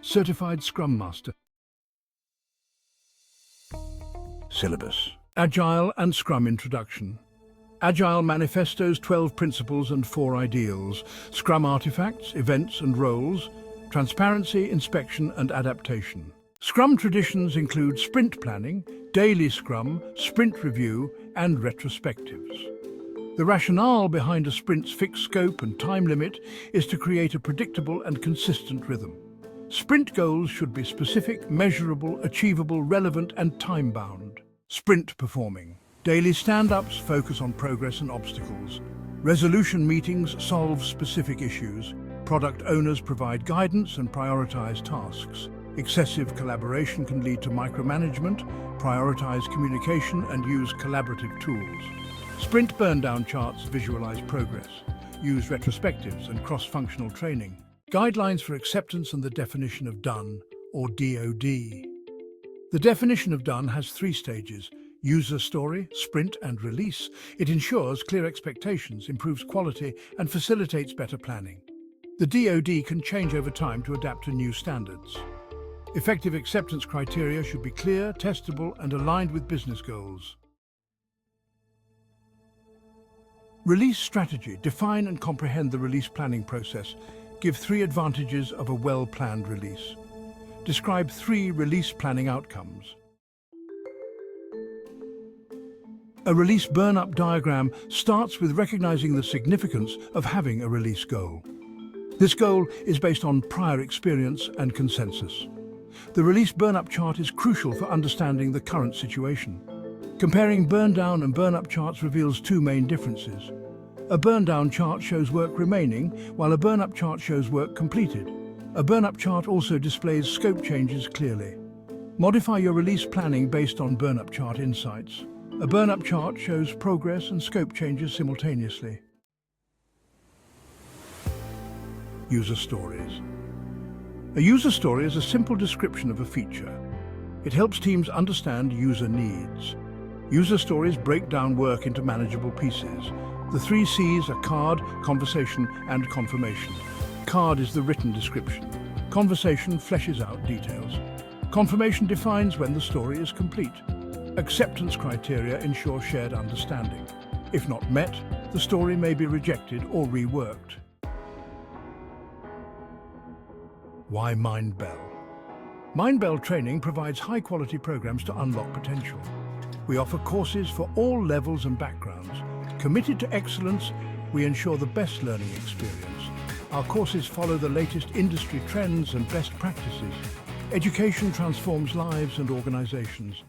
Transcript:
Certified Scrum Master. Syllabus. Agile and Scrum Introduction. Agile Manifesto's 12 principles and 4 ideals. Scrum artifacts, events and roles. Transparency, inspection and adaptation. Scrum traditions include sprint planning, daily Scrum, sprint review and retrospectives. The rationale behind a sprint's fixed scope and time limit is to create a predictable and consistent rhythm. Sprint goals should be specific, measurable, achievable, relevant and time-bound. Sprint performing. Daily stand-ups focus on progress and obstacles. Resolution meetings solve specific issues. Product owners provide guidance and prioritize tasks. Excessive collaboration can lead to micromanagement. Prioritize communication and use collaborative tools. Sprint burn-down charts visualize progress. Use retrospectives and cross-functional training. Guidelines for acceptance and the definition of done, or DoD. The definition of done has 3 stages: user story, sprint and release. It ensures clear expectations, improves quality and facilitates better planning. The DoD can change over time to adapt to new standards. Effective acceptance criteria should be clear, testable and aligned with business goals. Release strategy. Define and comprehend the release planning process. Give 3 advantages of a well-planned release. Describe 3 release planning outcomes. A release burn-up diagram starts with recognizing the significance of having a release goal. This goal is based on prior experience and consensus. The release burn-up chart is crucial for understanding the current situation. Comparing burn-down and burn-up charts reveals 2 main differences. A burn-down chart shows work remaining, while a burn-up chart shows work completed. A burn-up chart also displays scope changes clearly. Modify your release planning based on burn-up chart insights. A burn-up chart shows progress and scope changes simultaneously. User stories. A user story is a simple description of a feature. It helps teams understand user needs. User stories break down work into manageable pieces. The 3 C's are card, conversation, and confirmation. Card is the written description. Conversation fleshes out details. Confirmation defines when the story is complete. Acceptance criteria ensure shared understanding. If not met, the story may be rejected or reworked. Why Mindbel? Mindbel training provides high-quality programs to unlock potential. We offer courses for all levels and backgrounds. Committed to excellence, we ensure the best learning experience. Our courses follow the latest industry trends and best practices. Education transforms lives and organizations.